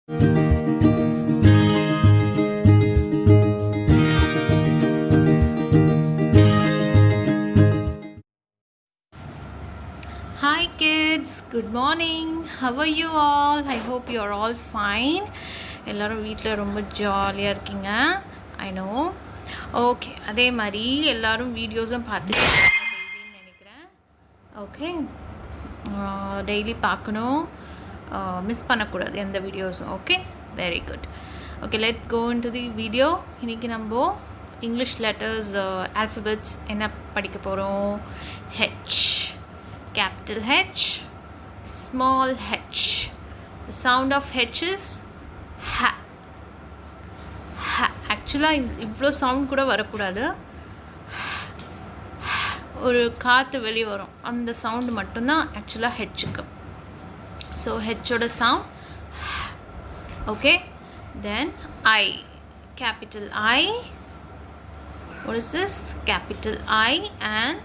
Hi kids, good morning. How are you all? I hope you are all fine. எல்லாரும் வீட்டில் ரொம்ப ஜாலியாக இருக்கீங்க. I know. ஓகே, அதே மாதிரி எல்லாரும் வீடியோஸும் பார்த்துட்டு டெய்லின்னு நினைக்கிறேன். ஓகே, டெய்லி பார்க்கணும், மிஸ் பண்ணக்கூடாது எந்த வீடியோஸும். Okay, very good. Okay, let go into the video. இன்றைக்கி நம்ம இங்கிலீஷ் லெட்டர்ஸ் ஆல்ஃபபெட்ஸ் என்ன படிக்க போகிறோம். H, capital H, small h. The sound of H is ha. Ha. Actually, இவ்வளோ சவுண்ட் கூட வரக்கூடாது. ஒரு காற்று வெளியே வரும், அந்த சவுண்டு மட்டும்தான் ஆக்சுவலாக ஹெச்சுக்கு. ஸோ ஹெச்சோட sound. Okay, then I, capital I. What is this? Capital I and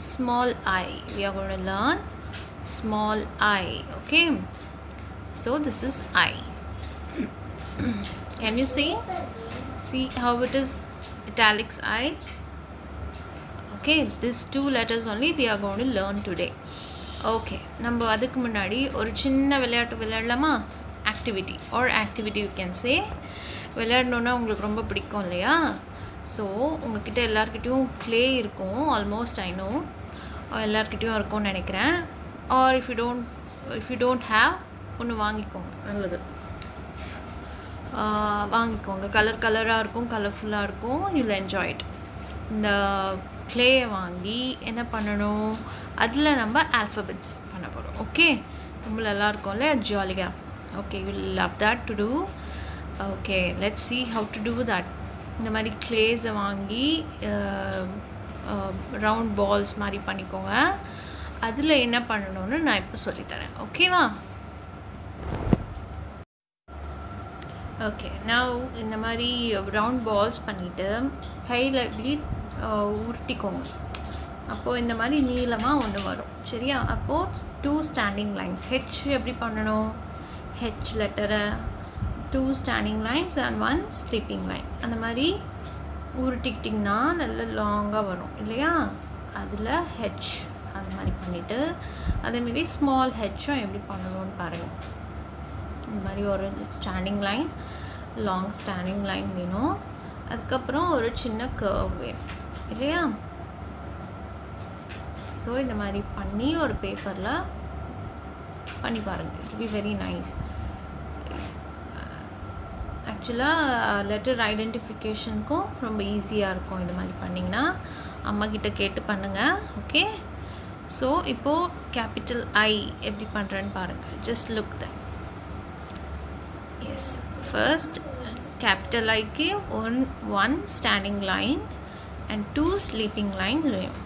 small I. We are going to learn small I. Okay, so this is I. Can you see how it is italics I? Okay, these two letters only we are going to learn today. Okay, நம்ம அதுக்கு முன்னாடி ஒரு சின்ன விளையாட்டு விளையாடலாமா? Activity or activity you can say. விளையாடணுன்னா உங்களுக்கு ரொம்ப பிடிக்கும் இல்லையா? ஸோ உங்கள்கிட்ட எல்லாருக்கிட்டையும் க்ளே இருக்கும், ஆல்மோஸ்ட் ஐ நோ எல்லாருக்கிட்டையும் இருக்கும்னு நினைக்கிறேன். Or if you don't have ஒன்று வாங்கிக்கோங்க, நல்லது. வாங்கிக்கோங்க, கலராக இருக்கும், கலர்ஃபுல்லாக இருக்கும், யூல் என்ஜாய் இட். இந்த க்ளேயை வாங்கி என்ன பண்ணணும், அதில் நம்ம ஆல்ஃபபெட்ஸ் பண்ண போகிறோம். ஓகே, நம்மள எல்லாம் இருக்கும்ல ஜாலியாக. Okay, you love that to do. Okay, let's see how to do that. இந்த மாதிரி க்ளேஸை வாங்கி ரவுண்ட் பால்ஸ் மாதிரி பண்ணிக்கோங்க. அதில் என்ன பண்ணணும்னு நான் இப்போ சொல்லித்தரேன். ஓகேவா? ஓகே, நான் இந்த மாதிரி ரவுண்ட் பால்ஸ் பண்ணிவிட்டு கையில் இப்படி உருட்டிக்கோங்க. அப்போது இந்த மாதிரி நீளமாக ஒன்று வரும், சரியா? அப்போது 2 ஸ்டாண்டிங் லைன்ஸ். ஹெச் எப்படி பண்ணணும்? ஹெச் லெட்டரை 2 standing lines and 1 sleeping line. அந்த மாதிரி உருட்டிக்கிட்டிங்கன்னா நல்ல லாங்காக வரும் இல்லையா? அதில் ஹெச் அந்த மாதிரி பண்ணிவிட்டு அதேமாரி ஸ்மால் ஹெச்சும் எப்படி பண்ணணும்னு பாருங்கள். இந்த மாதிரி ஒரு standing line, long standing line வேணும். அதுக்கப்புறம் ஒரு சின்ன கர்வ் வேணும் இல்லையா? ஸோ இந்த மாதிரி பண்ணி ஒரு பேப்பரில் பண்ணி பாருங்கள். It be very nice. ஆக்சுவலாக லெட்டர் ஐடென்டிஃபிகேஷனுக்கும் ரொம்ப ஈஸியாக இருக்கும் இது மாதிரி பண்ணிங்கன்னா. அம்மாக்கிட்ட கேட்டு பண்ணுங்கள். ஓகே, ஸோ இப்போது கேபிட்டல் ஐ எப்படி பண்ணுறேன்னு பாருங்கள். Just look the. Yes, first capital ஐக்கு one standing line and 2 sleeping lines வேணும்.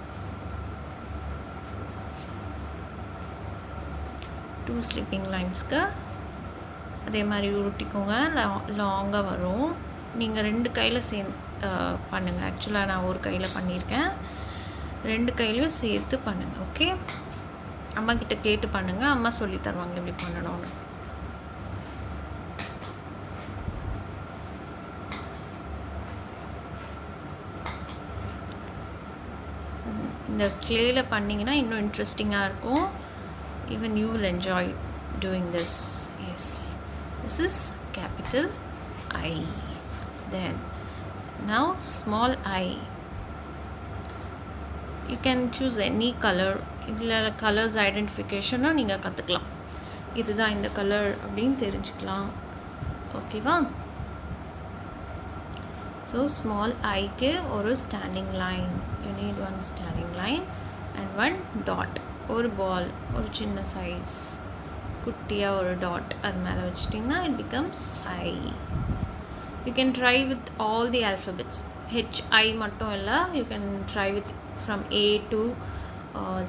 2 ஸ்லீப்பிங் லைன்ஸ்க்கு அதே மாதிரி உருட்டிக்கோங்க, லாங்காக வரும். நீங்கள் 2 கையில் பண்ணுங்கள். ஆக்சுவலாக நான் ஒரு கையில் பண்ணியிருக்கேன், 2 கையிலையும் சேர்த்து பண்ணுங்கள். ஓகே, அம்மா கிட்ட கேட்டு பண்ணுங்கள், அம்மா சொல்லி தருவாங்க எப்படி பண்ணணும்னு. இந்த க்ளேயில் பண்ணிங்கன்னா இன்னும் இன்ட்ரெஸ்டிங்காக இருக்கும். Even you will enjoy doing this. Yes, this is capital I. Then now small I. You can choose any color. இதில் கலர்ஸ் ஐடென்டிஃபிகேஷனும் நீங்கள் கற்றுக்கலாம். இதுதான் இந்த கலர் அப்படின்னு தெரிஞ்சுக்கலாம். ஓகேவா? ஸோ ஸ்மால் ஐக்கு ஒரு standing line. You need 1 standing line and 1 dot. ஒரு பால், ஒரு சின்ன சைஸ் குட்டியாக ஒரு டாட் அது மேலே வச்சிட்டிங்கன்னா it becomes I. You can try with all the alphabets. HI மட்டும் இல்லை, you can try with from A to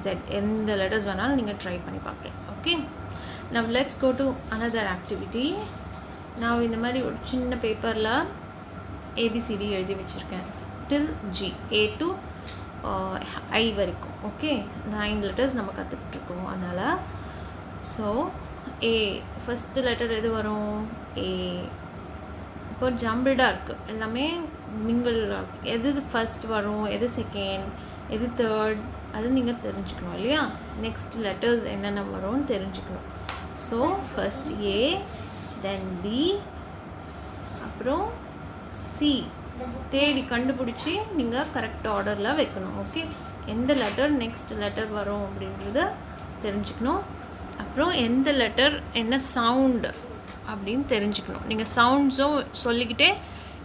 Z. எந்த லெட்டர்ஸ் வேணாலும் நீங்கள் ட்ரை பண்ணி பார்க்கலாம். Okay, now let's go to another activity. நான் இந்த மாதிரி ஒரு சின்ன பேப்பரில் ABCD எழுதி வச்சுருக்கேன். till G, A to I வரைக்கும். ஓகே, 9 லெட்டர்ஸ் நம்ம கற்றுக்கிட்டுருக்கோம். அதனால் ஸோ A first letter எது வரும் A. இப்போ ஜம்பிள்டாக இருக்குது, எல்லாமே மிங்கிளாக இருக்குது. எது ஃபர்ஸ்ட் வரும், எது செகண்ட், எது தேர்ட், அது நீங்கள் தெரிஞ்சுக்கணும் இல்லையா. நெக்ஸ்ட் லெட்டர்ஸ் என்னென்ன வரும்னு தெரிஞ்சுக்கணும். So first A, then B, அப்புறம் C. தேடி கண்டுபிடிச்சி நீங்கள் கரெக்ட் ஆர்டரில் வைக்கணும். ஓகே, எந்த லெட்டர் நெக்ஸ்ட் லெட்டர் வரும் அப்படின்றத தெரிஞ்சுக்கணும். அப்புறம் எந்த லெட்டர் என்ன சவுண்டு அப்படின்னு தெரிஞ்சுக்கணும். நீங்கள் சவுண்ட்ஸும் சொல்லிக்கிட்டே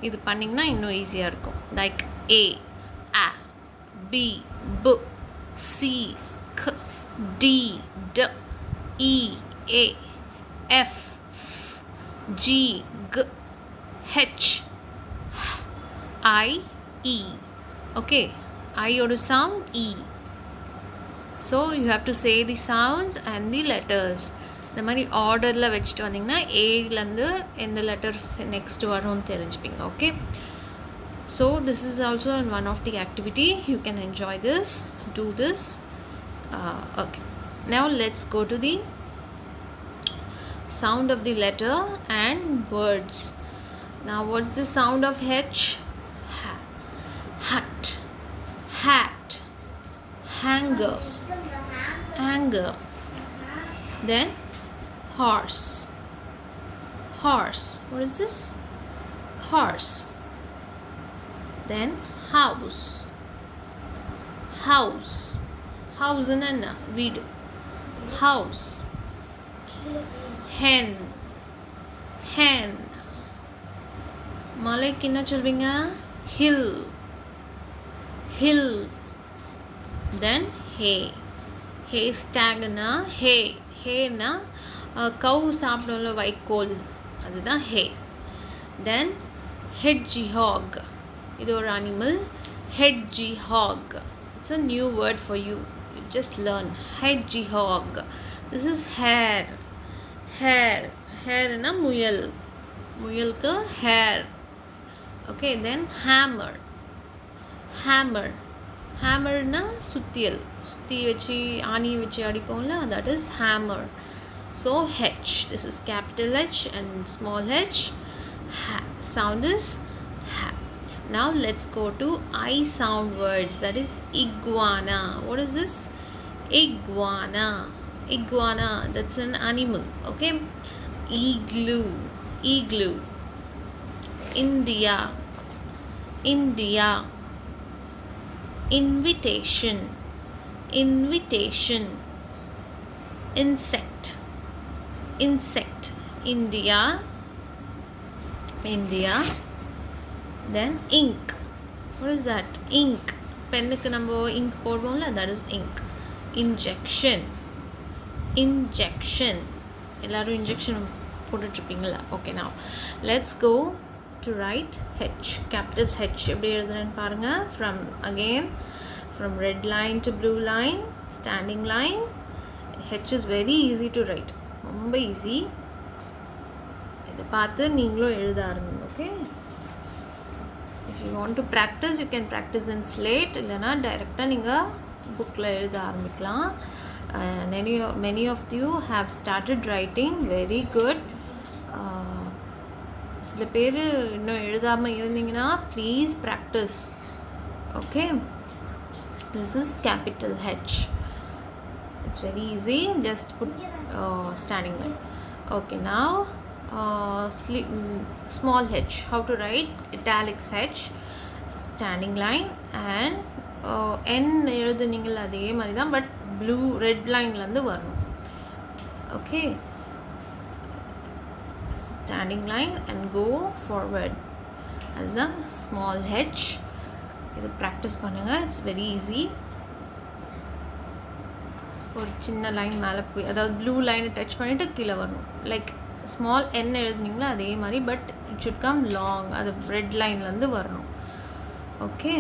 இது பண்ணிங்கன்னா இன்னும் ஈஸியாக இருக்கும். Like A, A, B, B, C, K, D, D, E, A, F, F, G, G, H, I, E. Okay, I odu sound E. So you have to say the sounds and the letters. இந்த மாதிரி ஆர்டரில் வச்சுட்டு வந்தீங்கன்னா ஏலேருந்து எந்த letters next வரும்னு தெரிஞ்சுப்பீங்க. Okay, so this is also one of the activity. You can enjoy this, do this. Okay, now let's go to the sound of the letter and words. Now what's the sound of H? Ha. Hut, hat, hanger, anger. Then horse, horse. What is this? Horse. Then house, house, house and வீடு, house. Hen, hen. மலைக்கு என்ன சொல்வீங்க? Hill, hill. Then hay, haystackனா hay, hayனா கவு சாப்பிடும்ல வைக்கோல், அதுதான் hay. Then hedgehog, இது ஒரு animal. Hedgehog, it's a new word for you, you just learn. Hedgehog. This is hare, hare, hareனா முயல், முயலுக்கு hair. Okay, then hammer, hammer, hammerனா சுத்தியல், சுத்தி வச்சு ஆணி வச்சு அடிப்போம்ல, that is hammer. So H, this is capital H and small h. Ha. Sound is ha. Now let's go to I sound words, that is iguana. What is this? Iguana, iguana, that's an animal. Okay, igloo, igloo. India, India. Invitation, invitation. Insect, insect. India, India. Then ink. What is that? Ink. பென்னுக்கு நம்ம ink போடுவோம்ல, that is ink. Injection, injection. எல்லாரும் injection போட்டுட்ருப்பீங்களா? Okay, now let's go to write H, capital H. எப்படி எழுதுறேன்னு பாருங்கள். From red line to blue line, standing line. H is very easy to write, ரொம்ப easy. இதை பார்த்து நீங்களும் எழுத ஆரம்பிங்க. Okay, if you want to practice, you can practice in slate, இல்லைனா டைரெக்டாக நீங்கள் புக்கில் எழுத ஆரம்பிக்கலாம். Many of you have started writing, very good. சில பேர் இன்னும் எழுதாமல் இருந்தீங்கன்னா please practice. Okay, this is capital H. It's very easy, just put standing line. Okay, now small h. How to write? Italics h, standing line, and n எழுதுனீங்களா அதே மாதிரி தான், but blue red லைன்லேருந்து வரணும். Okay, standing line and go forward. அதுதான் small h. இது practice பண்ணுங்கள், it's very easy. ஒரு சின்ன line மேலே போய், அதாவது ப்ளூ லைனை டச் பண்ணிவிட்டு கீழே வரணும். லைக் ஸ்மால் n எழுதுனீங்களா அதே மாதிரி, but it should come long, அது ரெட் லைன்லேருந்து வரணும். Okay,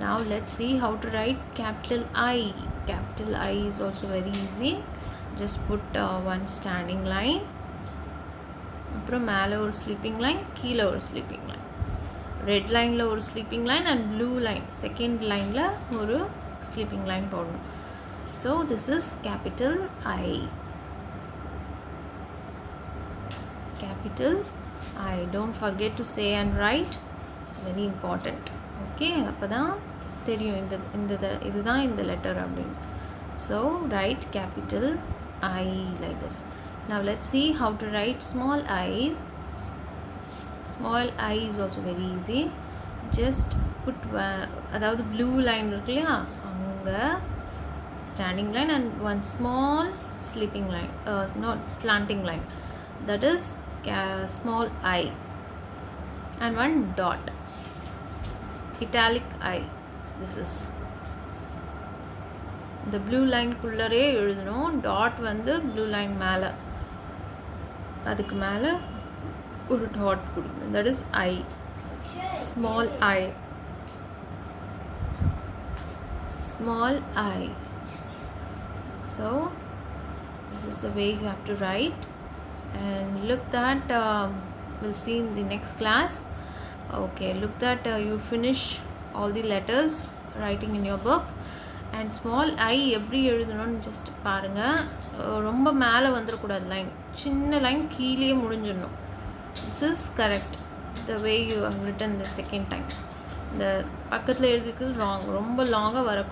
now let's see how to write capital I. Capital I is also very easy. Just put one standing line, அப்புறம் மேலே ஒரு ஸ்லீப்பிங் லைன், கீழே ஒரு sleeping line. Red லைனில் ஒரு sleeping line and blue line second லைனில் ஒரு sleeping line போடணும். So this is capital I. capital I. Don't forget to say and write. It's very important. Okay, appadan theriyum indha idhaan indha letter appdin. So write capital I like this. Now let's see how to write small I. Small I is also very easy. Just put adavadhu blue line irukla anga standing line and one small sleeping line, not slanting line, that is small I, and one dot, italic I. This is the blue line kullare எழுதணும். dot வந்து blue line மேலே, அதுக்கு மேலே ஒரு dot கொடுக்கணும். that is I, small I, small I. So this is the way you have to write, and look that we'll see in the next class. Okay, look that you finish all the letters writing in your book. And small I எப்படி எழுதணும்னு just பாருங்க. ரொம்ப மேலே வந்துடக்கூடாது line, சின்ன line கீழே முடிஞ்சிடணும். This is correct, the way you have written the second time. இந்த பக்கத்தில் எழுதிக்கிறது wrong, ரொம்ப லாங்காக வரக்கூடாது.